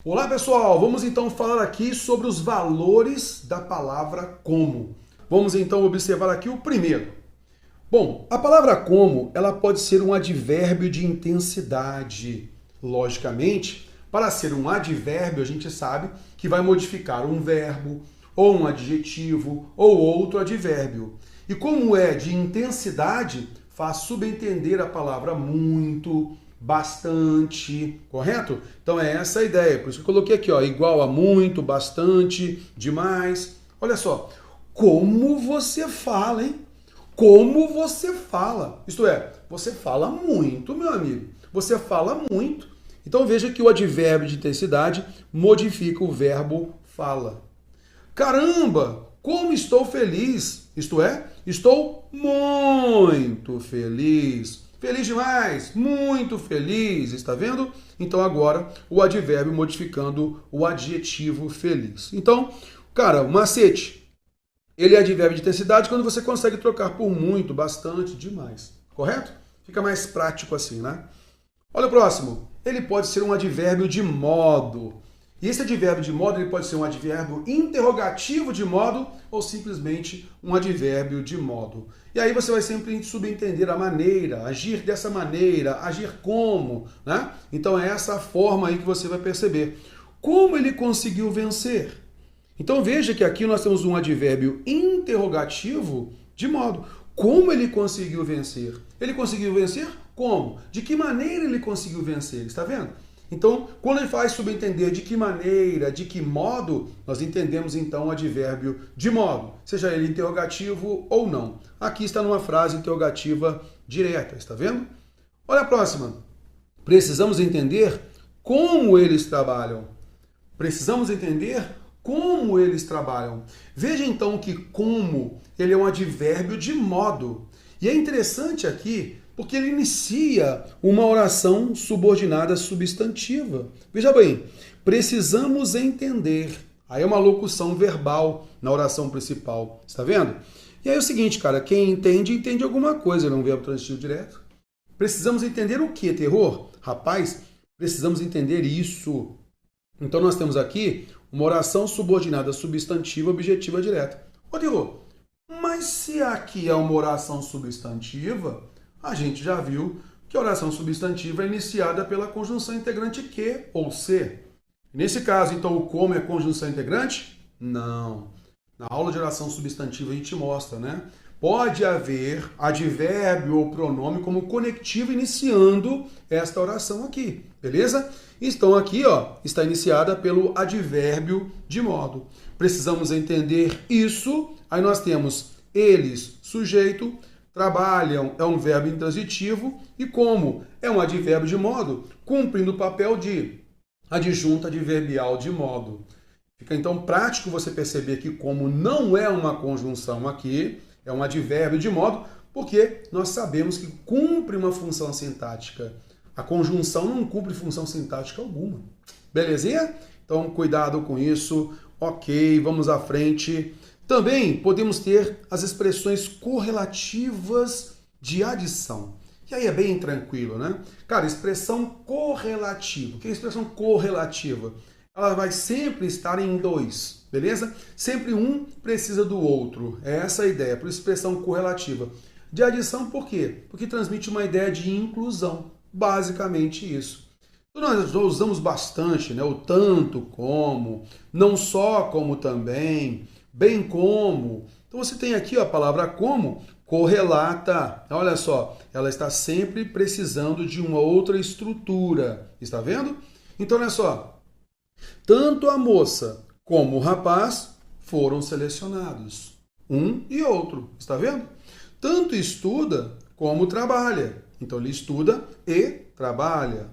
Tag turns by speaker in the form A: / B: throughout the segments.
A: Olá pessoal, vamos então falar aqui sobre os valores da palavra como. Vamos então observar aqui o primeiro. Bom, a palavra como, ela pode ser um advérbio de intensidade. Logicamente, para ser um advérbio, a gente sabe que vai modificar um verbo, ou um adjetivo, ou outro advérbio. E como é de intensidade, faz subentender a palavra muito, bastante, correto? Então é essa a ideia. Por isso que eu coloquei aqui, ó, igual a muito, bastante, demais. Olha só, como você fala, hein? Como você fala. Isto é, você fala muito, meu amigo. Você fala muito. Então veja que o advérbio de intensidade modifica o verbo fala. Caramba, como estou feliz. Isto é, estou muito feliz. Feliz demais, muito feliz, está vendo? Então agora o advérbio modificando o adjetivo feliz. Então, cara, o macete, ele é advérbio de intensidade quando você consegue trocar por muito, bastante, demais. Correto? Fica mais prático assim, né? Olha o próximo. Ele pode ser um advérbio de modo. E esse advérbio de modo ele pode ser um advérbio interrogativo de modo ou simplesmente um advérbio de modo. E aí você vai sempre subentender a maneira, agir dessa maneira, agir como, né? Então é essa forma aí que você vai perceber. Como ele conseguiu vencer? Então veja que aqui nós temos um advérbio interrogativo de modo. Como ele conseguiu vencer? Ele conseguiu vencer como? De que maneira ele conseguiu vencer? Está vendo? Então, quando ele faz subentender de que maneira, de que modo, nós entendemos então o advérbio de modo, seja ele interrogativo ou não. Aqui está numa frase interrogativa direta, está vendo? Olha a próxima. Precisamos entender como eles trabalham. Precisamos entender como eles trabalham. Veja então que como ele é um advérbio de modo. E é interessante aqui porque ele inicia uma oração subordinada substantiva. Veja bem, precisamos entender. Aí é uma locução verbal na oração principal. Está vendo? E aí é o seguinte, cara, quem entende, entende alguma coisa, não é um verbo transitivo direto. Precisamos entender o que, terror? Rapaz, precisamos entender isso. Então nós temos aqui uma oração subordinada substantiva objetiva direta. Ô, terror, mas se aqui é uma oração substantiva, a gente já viu que a oração substantiva é iniciada pela conjunção integrante que ou se. Nesse caso, então, o como é conjunção integrante? Não. Na aula de oração substantiva a gente mostra, né? Pode haver advérbio ou pronome como conectivo iniciando esta oração aqui, beleza? Então aqui, ó, está iniciada pelo advérbio de modo. Precisamos entender isso. Aí nós temos eles, sujeito, trabalham é um verbo intransitivo e como é um advérbio de modo, cumprindo o papel de adjunto adverbial de modo. Fica então prático você perceber que como não é uma conjunção aqui, é um advérbio de modo, porque nós sabemos que cumpre uma função sintática. A conjunção não cumpre função sintática alguma. Belezinha? Então cuidado com isso. Ok, vamos à frente. Também podemos ter as expressões correlativas de adição. E aí é bem tranquilo, né? Cara, expressão correlativa. O que é expressão correlativa? Ela vai sempre estar em dois, beleza? Sempre um precisa do outro. É essa a ideia, por expressão correlativa. De adição, por quê? Porque transmite uma ideia de inclusão. Basicamente isso. Então, nós usamos bastante, né? O tanto como, não só como também, bem como. Então você tem aqui ó, a palavra como correlata. Olha só, ela está sempre precisando de uma outra estrutura. Está vendo? Então olha só. Tanto a moça como o rapaz foram selecionados. Um e outro. Está vendo? Tanto estuda como trabalha. Então ele estuda e trabalha.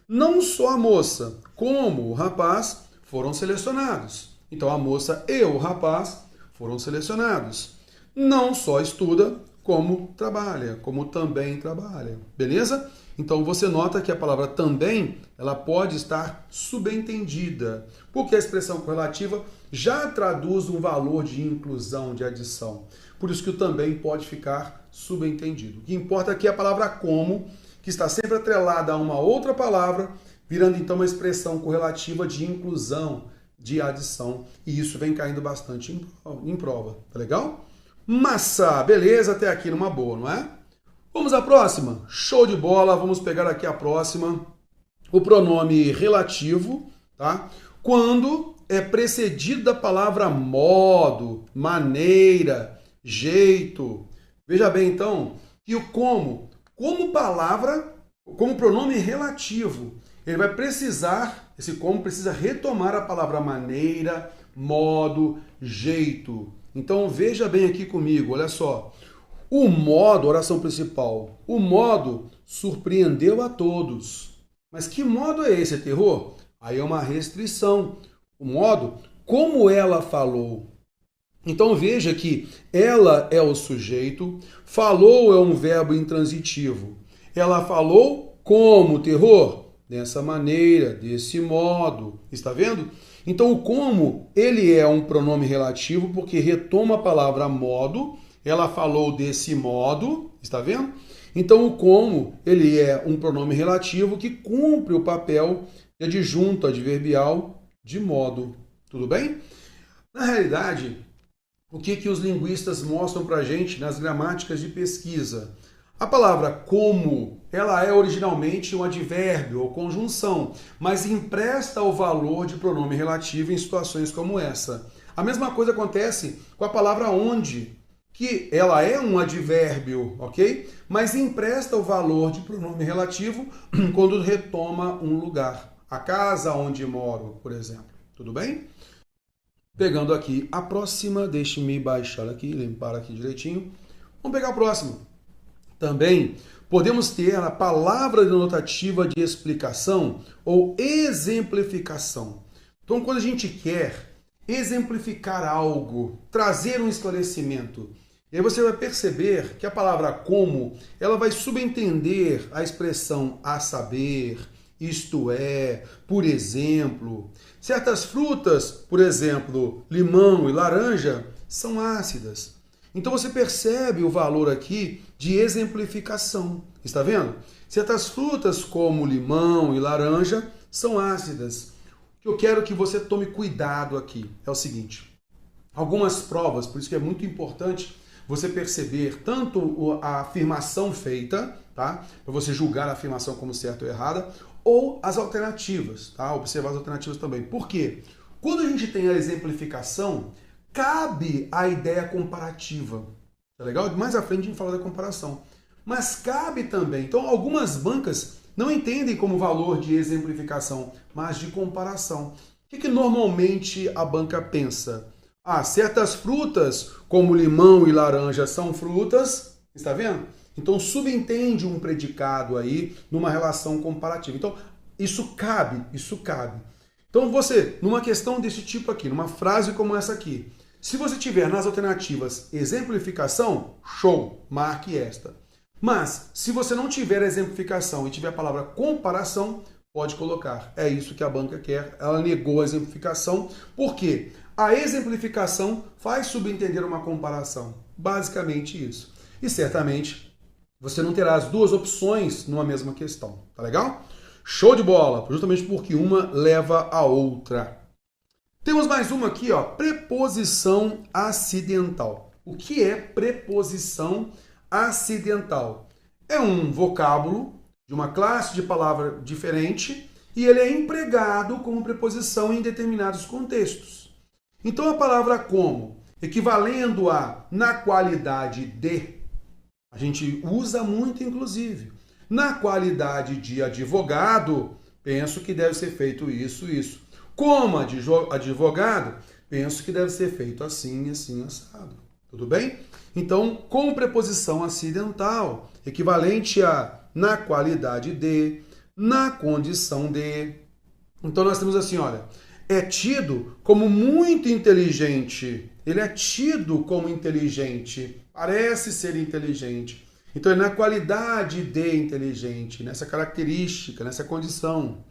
A: Não só a moça como o rapaz foram selecionados. Então a moça e o rapaz foram selecionados. Não só estuda, como trabalha, como também trabalha. Beleza? Então você nota que a palavra também, ela pode estar subentendida, porque a expressão correlativa já traduz um valor de inclusão, de adição. Por isso que o também pode ficar subentendido. O que importa aqui é a palavra como, que está sempre atrelada a uma outra palavra virando então uma expressão correlativa de inclusão, de adição, e isso vem caindo bastante em prova, tá legal? Massa, beleza, até aqui numa boa, não é? Vamos à próxima? Show de bola, vamos pegar aqui a próxima, o pronome relativo, tá? Quando é precedido da palavra modo, maneira, jeito. Veja bem, então, que o como palavra, como pronome relativo, ele vai precisar, esse como precisa retomar a palavra maneira, modo, jeito. Então, veja bem aqui comigo, olha só. O modo, oração principal, o modo surpreendeu a todos. Mas que modo é esse, terror? Aí é uma restrição. O modo, como ela falou. Então veja que ela é o sujeito, falou é um verbo intransitivo. Ela falou como, terror? Dessa maneira, desse modo. Está vendo? Então o como, ele é um pronome relativo porque retoma a palavra modo. Ela falou desse modo. Está vendo? Então o como, ele é um pronome relativo que cumpre o papel de adjunto adverbial de modo. Tudo bem? Na realidade, o que os linguistas mostram para a gente nas gramáticas de pesquisa? A palavra como, ela é originalmente um advérbio ou conjunção, mas empresta o valor de pronome relativo em situações como essa. A mesma coisa acontece com a palavra onde, que ela é um advérbio, ok? Mas empresta o valor de pronome relativo quando retoma um lugar. A casa onde moro, por exemplo. Tudo bem? Pegando aqui a próxima, deixe-me baixar aqui, limpar aqui direitinho. Vamos pegar a próxima. Também podemos ter a palavra denotativa de explicação ou exemplificação. Então, quando a gente quer exemplificar algo, trazer um esclarecimento, e aí você vai perceber que a palavra como, ela vai subentender a expressão a saber, isto é, por exemplo. Certas frutas, por exemplo, limão e laranja, são ácidas. Então você percebe o valor aqui de exemplificação. Está vendo? Certas frutas, como limão e laranja, são ácidas. O que eu quero que você tome cuidado aqui é o seguinte. Algumas provas, por isso que é muito importante você perceber tanto a afirmação feita, tá? Para você julgar a afirmação como certa ou errada, ou as alternativas, tá? Observar as alternativas também. Por quê? Quando a gente tem a exemplificação, cabe a ideia comparativa. Tá legal? Mais à frente a gente fala da comparação. Mas cabe também. Então, algumas bancas não entendem como valor de exemplificação, mas de comparação. O que normalmente a banca pensa? Ah, certas frutas, como limão e laranja, são frutas. Está vendo? Então, subentende um predicado aí numa relação comparativa. Então, isso cabe. Então, você, numa questão desse tipo aqui, numa frase como essa aqui, se você tiver nas alternativas exemplificação, show, marque esta. Mas, se você não tiver exemplificação e tiver a palavra comparação, pode colocar. É isso que a banca quer. Ela negou a exemplificação. Por quê? A exemplificação faz subentender uma comparação. Basicamente isso. E certamente você não terá as duas opções numa mesma questão. Tá legal? Show de bola! Justamente porque uma leva a outra. Temos mais uma aqui, ó, preposição acidental. O que é preposição acidental? É um vocábulo de uma classe de palavra diferente e ele é empregado como preposição em determinados contextos. Então a palavra como, equivalendo a na qualidade de, a gente usa muito inclusive. Na qualidade de advogado, penso que deve ser feito isso, isso. Como advogado, penso que deve ser feito assim, assim, assado. Tudo bem? Então, com preposição acidental, equivalente a na qualidade de, na condição de. Então, nós temos assim, olha, é tido como muito inteligente. Ele é tido como inteligente, parece ser inteligente. Então, é na qualidade de inteligente, nessa característica, nessa condição.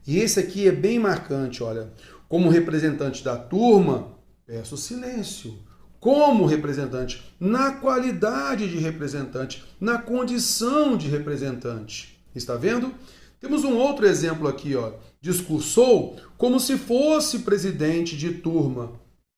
A: E esse aqui é bem marcante, olha. Como representante da turma, peço silêncio. Como representante, na qualidade de representante, na condição de representante. Está vendo? Temos um outro exemplo aqui, ó. Discursou como se fosse presidente de turma.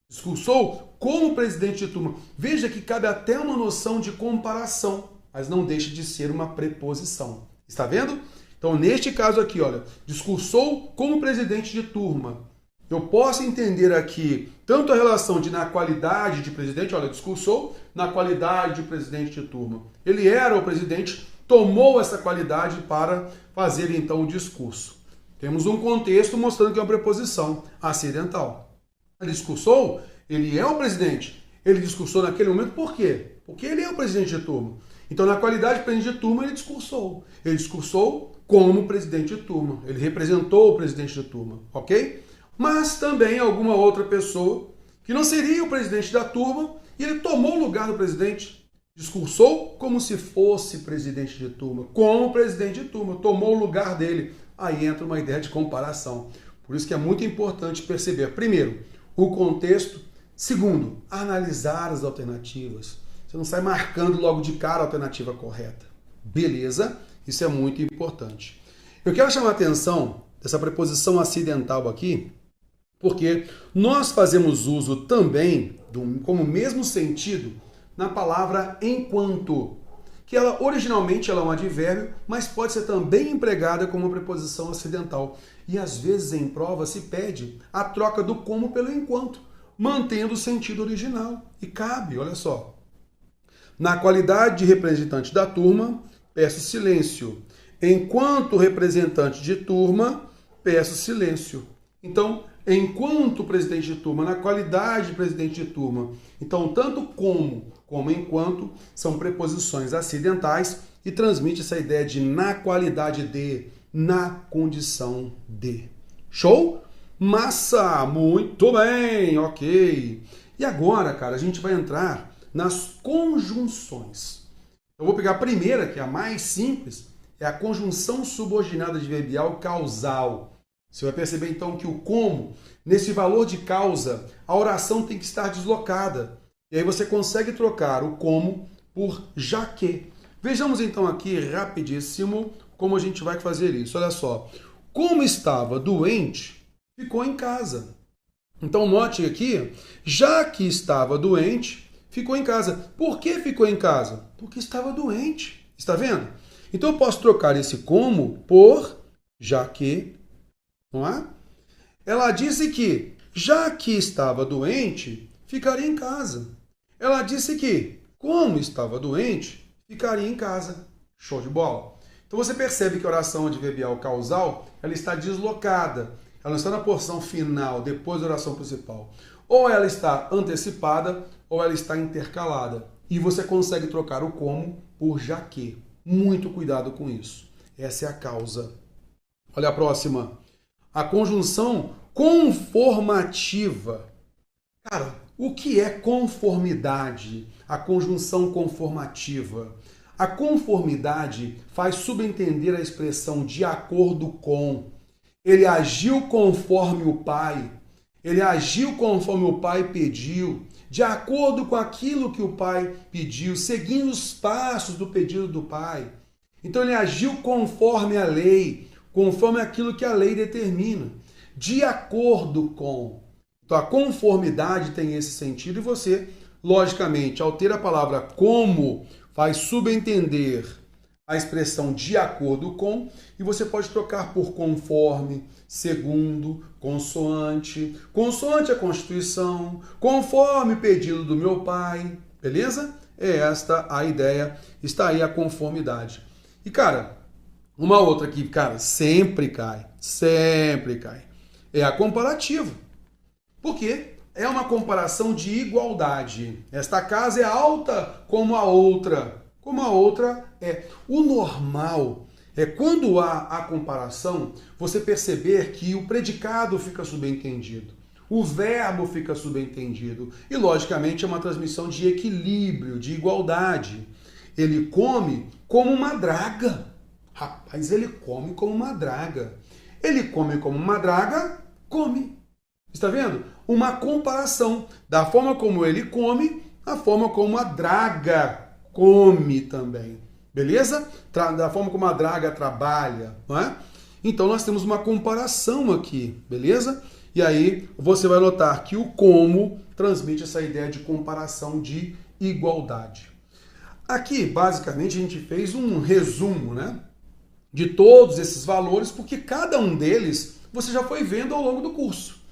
A: Discursou como presidente de turma. Veja que cabe até uma noção de comparação, mas não deixa de ser uma preposição. Está vendo? Então, neste caso aqui, olha, discursou como presidente de turma. Eu posso entender aqui tanto a relação de na qualidade de presidente, olha, discursou na qualidade de presidente de turma. Ele era o presidente, tomou essa qualidade para fazer então o discurso. Temos um contexto mostrando que é uma preposição acidental. Ele discursou, ele é o presidente. Ele discursou naquele momento por quê? Porque ele é o presidente de turma. Então, na qualidade de presidente de turma, ele discursou. Ele discursou como presidente de turma. Ele representou o presidente de turma, ok? Mas também alguma outra pessoa que não seria o presidente da turma e ele tomou o lugar do presidente. Discursou como se fosse presidente de turma, como presidente de turma, tomou o lugar dele. Aí entra uma ideia de comparação. Por isso que é muito importante perceber, primeiro, o contexto. Segundo, analisar as alternativas. Você não sai marcando logo de cara a alternativa correta. Beleza? Isso é muito importante. Eu quero chamar a atenção dessa preposição acidental aqui, porque nós fazemos uso também, como mesmo sentido, na palavra enquanto, que ela originalmente ela é um advérbio, mas pode ser também empregada como uma preposição acidental. E às vezes em prova se pede a troca do como pelo enquanto, mantendo o sentido original. E cabe, olha só. Na qualidade de representante da turma, peço silêncio. Enquanto representante de turma, peço silêncio. Então, enquanto presidente de turma, na qualidade de presidente de turma. Então, tanto como enquanto são preposições acidentais e transmite essa ideia de na qualidade de, na condição de. Show? Massa! Muito bem, ok. E agora, cara, a gente vai entrar nas conjunções. Eu vou pegar a primeira, que é a mais simples, é a conjunção subordinada adverbial causal. Você vai perceber então que o como, nesse valor de causa, a oração tem que estar deslocada. E aí você consegue trocar o como por já que. Vejamos então aqui rapidíssimo como a gente vai fazer isso. Olha só. Como estava doente, ficou em casa. Então note aqui, já que estava doente, ficou em casa. Por que ficou em casa? Porque estava doente. Está vendo? Então eu posso trocar esse como por já que. Não é? Ela disse que, já que estava doente, ficaria em casa. Ela disse que, como estava doente, ficaria em casa. Show de bola? Então você percebe que a oração adverbial causal, ela está deslocada. Ela não está na porção final, depois da oração principal. Ou ela está antecipada, ou ela está intercalada. E você consegue trocar o como por já que. Muito cuidado com isso. Essa é a causa. Olha a próxima. A conjunção conformativa. Cara, o que é conformidade? A conjunção conformativa. A conformidade faz subentender a expressão de acordo com. Ele agiu conforme o pai. Ele agiu conforme o pai pediu, de acordo com aquilo que o pai pediu, seguindo os passos do pedido do pai. Então ele agiu conforme a lei, conforme aquilo que a lei determina, de acordo com. Então a conformidade tem esse sentido e você, logicamente, ao ter a palavra como, faz subentender a expressão de acordo com e você pode trocar por conforme, segundo, consoante. Consoante a Constituição, conforme pedido do meu pai. Beleza? É esta a ideia. Está aí a conformidade. E, cara, uma outra que, cara, sempre cai. É a comparativa. Por quê? É uma comparação de igualdade. Esta casa é alta como a outra. Como a outra é. O normal é quando há a comparação, você perceber que o predicado fica subentendido. O verbo fica subentendido. E, logicamente, é uma transmissão de equilíbrio, de igualdade. Ele come como uma draga. Rapaz, ele come como uma draga. Ele come como uma draga, come. Está vendo? Uma comparação da forma como ele come, a forma como a draga come também. Beleza? Da forma como a draga trabalha, não é? Então nós temos uma comparação aqui, beleza? E aí você vai notar que o como transmite essa ideia de comparação, de igualdade. Aqui, basicamente, a gente fez um resumo, né, de todos esses valores, porque cada um deles você já foi vendo ao longo do curso.